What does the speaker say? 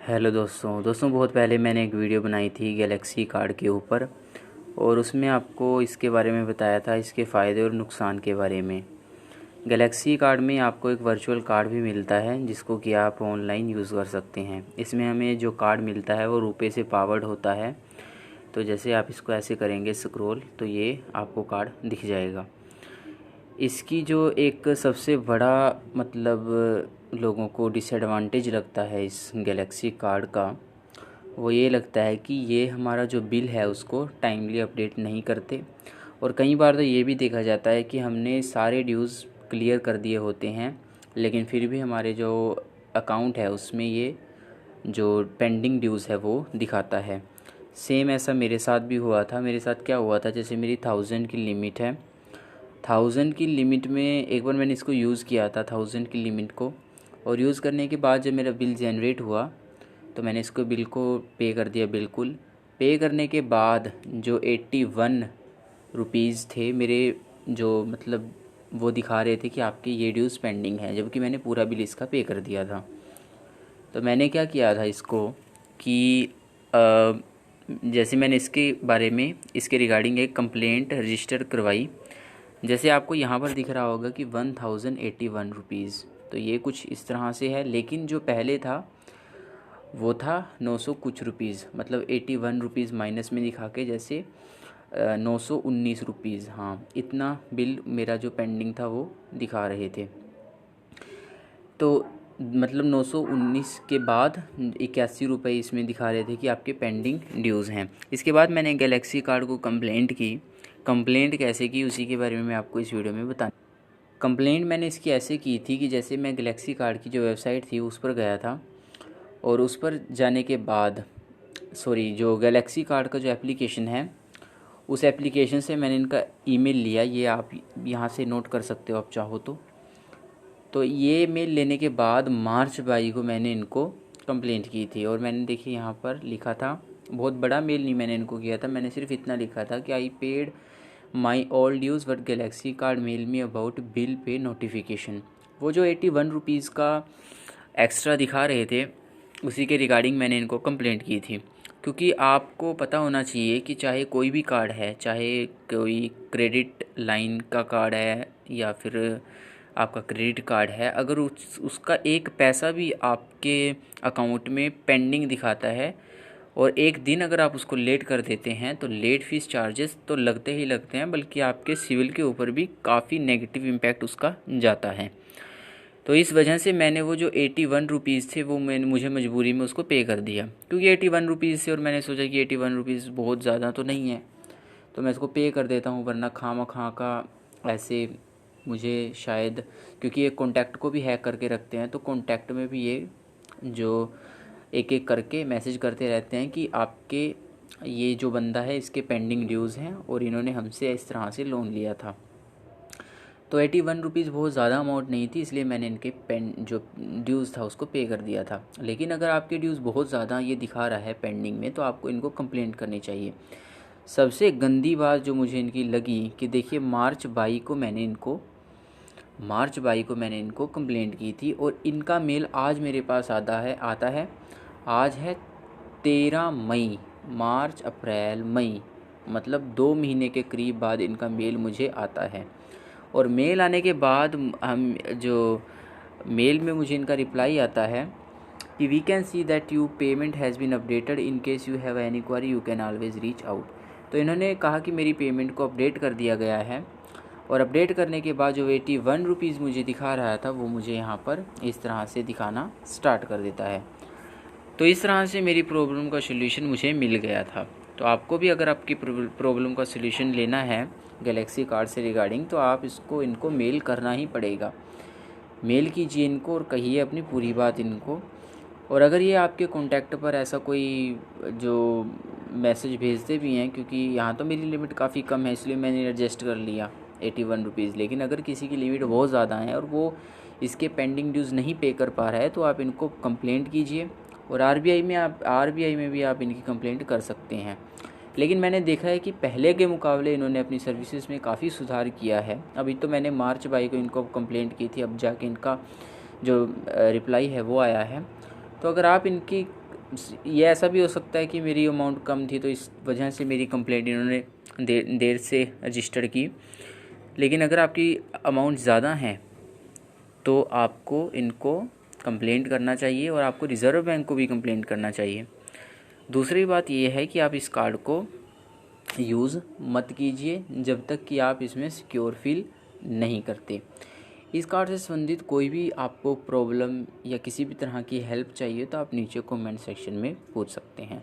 Hello दोस्तों बहुत पहले मैंने एक वीडियो बनाई थी गैलेक्सी कार्ड के ऊपर। और उसमें आपको इसके बारे में बताया था, इसके फ़ायदे और नुकसान के बारे में। गैलेक्सी कार्ड में आपको एक वर्चुअल कार्ड भी मिलता है जिसको कि आप ऑनलाइन यूज़ कर सकते हैं। इसमें हमें जो कार्ड मिलता है वो रुपए से पावर्ड होता है। तो जैसे आप इसको ऐसे करेंगे स्क्रॉल तो ये आपको कार्ड दिख जाएगा। इसकी जो एक सबसे बड़ा लोगों को डिसएडवांटेज लगता है इस गैलेक्सी कार्ड का, वो ये लगता है कि ये हमारा जो बिल है उसको टाइमली अपडेट नहीं करते। और कई बार तो ये भी देखा जाता है कि हमने सारे ड्यूज़ क्लियर कर दिए होते हैं लेकिन फिर भी हमारे जो अकाउंट है उसमें ये जो पेंडिंग ड्यूज़ है वो दिखाता है। सेम ऐसा मेरे साथ भी हुआ था। मेरे साथ क्या हुआ था, जैसे मेरी 1000 की लिमिट है। 1000 की लिमिट में एक बार मैंने इसको यूज़ किया था 1000 की लिमिट को। और यूज़ करने के बाद जब मेरा बिल जनरेट हुआ तो मैंने इसको बिल को पे कर दिया। बिल्कुल पे करने के बाद जो 81 रुपीज़ थे मेरे, जो वो दिखा रहे थे कि आपके ये ड्यूज़ पेंडिंग है, जबकि मैंने पूरा बिल इसका पे कर दिया था। तो मैंने क्या किया था इसको कि जैसे मैंने इसके बारे में इसके रिगार्डिंग एक कंप्लेंट रजिस्टर करवाई। जैसे आपको यहाँ पर दिख रहा होगा कि 1081 रुपीज़, तो ये कुछ इस तरह से है। लेकिन जो पहले था वो था 900 कुछ रुपीज़, मतलब 81 रुपीज़ माइनस में दिखा के जैसे 919 रुपीज़, हाँ इतना बिल मेरा जो पेंडिंग था वो दिखा रहे थे। तो 919 के बाद 81 रुपये इसमें दिखा रहे थे कि आपके पेंडिंग ड्यूज़ हैं। इसके बाद मैंने गैलेक्सी कार्ड को कंप्लेंट की। कंप्लेंट कैसे की उसी के बारे में मैं आपको इस वीडियो में बता। कंप्लेंट मैंने इसकी ऐसे की थी कि जैसे मैं गैलेक्सी कार्ड की जो वेबसाइट थी उस पर गया था और उस पर जाने के बाद जो गैलेक्सी कार्ड का जो एप्लीकेशन है उस एप्लीकेशन से मैंने इनका ईमेल लिया। ये आप यहाँ से नोट कर सकते हो आप चाहो तो ये मेल लेने के बाद मार्च 22 को मैंने इनको कंप्लेंट की थी। और मैंने देखिए यहाँ पर लिखा था, बहुत बड़ा मेल नहीं मैंने इनको किया था, मैंने सिर्फ इतना लिखा था कि I paid my all dues but Galaxy card mail me about bill pay notification. वो जो 81 रुपीज़ का एक्स्ट्रा दिखा रहे थे उसी के रिगार्डिंग मैंने इनको कंप्लेंट की थी। क्योंकि आपको पता होना चाहिए कि चाहे कोई भी कार्ड है, चाहे कोई क्रेडिट लाइन का कार्ड है या फिर आपका क्रेडिट कार्ड है, अगर उसका एक पैसा भी आपके अकाउंट में पेंडिंग दिखाता है और एक दिन अगर आप उसको लेट कर देते हैं तो लेट फीस चार्जेस तो लगते ही लगते हैं, बल्कि आपके सिविल के ऊपर भी काफ़ी नेगेटिव इम्पैक्ट उसका जाता है। तो इस वजह से मैंने वो जो 81 रुपीज़ थे वो मुझे मजबूरी में उसको पे कर दिया, क्योंकि 81 रुपीज़ थे और मैंने सोचा कि 81 रुपीज़ बहुत ज़्यादा तो नहीं है तो मैं इसको पे कर देता हूँ, वरना खामा का ऐसे मुझे शायद, क्योंकि ये कॉन्टैक्ट को भी हैक करके रखते हैं तो कॉन्टैक्ट में भी ये जो एक एक करके मैसेज करते रहते हैं कि आपके ये जो बंदा है इसके पेंडिंग ड्यूज़ हैं और इन्होंने हमसे इस तरह से लोन लिया था। तो 81 रुपीज़ बहुत ज़्यादा अमाउंट नहीं थी, इसलिए मैंने इनके जो ड्यूज़ था उसको पे कर दिया था। लेकिन अगर आपके ड्यूज़ बहुत ज़्यादा ये दिखा रहा है पेंडिंग में तो आपको इनको कंप्लेंट करनी चाहिए। सबसे गंदी बात जो मुझे इनकी लगी कि देखिए मार्च 22 को मैंने इनको कंप्लेंट की थी और इनका मेल आज मेरे पास आता है। आज है 13 मई, मार्च अप्रैल मई, मतलब 2 महीने के करीब बाद इनका मेल मुझे आता है। और मेल आने के बाद हम जो मेल में मुझे इनका रिप्लाई आता है कि we can see that you payment has been updated, in case you have any query you can always reach out. तो इन्होंने कहा कि मेरी पेमेंट को अपडेट कर दिया गया है और अपडेट करने के बाद जो 81 रुपीज़ मुझे दिखा रहा था वो मुझे यहाँ पर इस तरह से दिखाना स्टार्ट कर देता है। तो इस तरह से मेरी प्रॉब्लम का सलूशन मुझे मिल गया था। तो आपको भी अगर आपकी प्रॉब्लम का सलूशन लेना है गैलेक्सी कार्ड से रिगार्डिंग तो आप इनको मेल करना ही पड़ेगा। मेल कीजिए इनको और कहिए अपनी पूरी बात इनको। और अगर ये आपके कॉन्टैक्ट पर ऐसा कोई जो मैसेज भेजते भी हैं, क्योंकि यहाँ तो मेरी लिमिट काफ़ी कम है इसलिए मैंने एडजस्ट कर लिया 81 रुपीज़, लेकिन अगर किसी की लिमिट बहुत ज़्यादा है और वो इसके पेंडिंग ड्यूज़ नहीं पे कर पा रहा है तो आप इनको कंप्लेंट कीजिए। और आरबीआई में भी आप इनकी कंप्लेंट कर सकते हैं। लेकिन मैंने देखा है कि पहले के मुकाबले इन्होंने अपनी सर्विसेज में काफ़ी सुधार किया है। अभी तो मैंने मार्च 22 को इनको कंप्लेंट की थी, अब जाके इनका जो रिप्लाई है वो आया है। तो अगर आप इनकी ये ऐसा भी हो सकता है कि मेरी अमाउंट कम थी तो इस वजह से मेरी कंप्लेंट इन्होंने देर से रजिस्टर की। लेकिन अगर आपकी अमाउंट ज़्यादा है तो आपको इनको कंप्लेंट करना चाहिए और आपको रिज़र्व बैंक को भी कंप्लेंट करना चाहिए। दूसरी बात ये है कि आप इस कार्ड को यूज़ मत कीजिए जब तक कि आप इसमें सिक्योर फील नहीं करते। इस कार्ड से संबंधित कोई भी आपको प्रॉब्लम या किसी भी तरह की हेल्प चाहिए तो आप नीचे कमेंट सेक्शन में पूछ सकते हैं।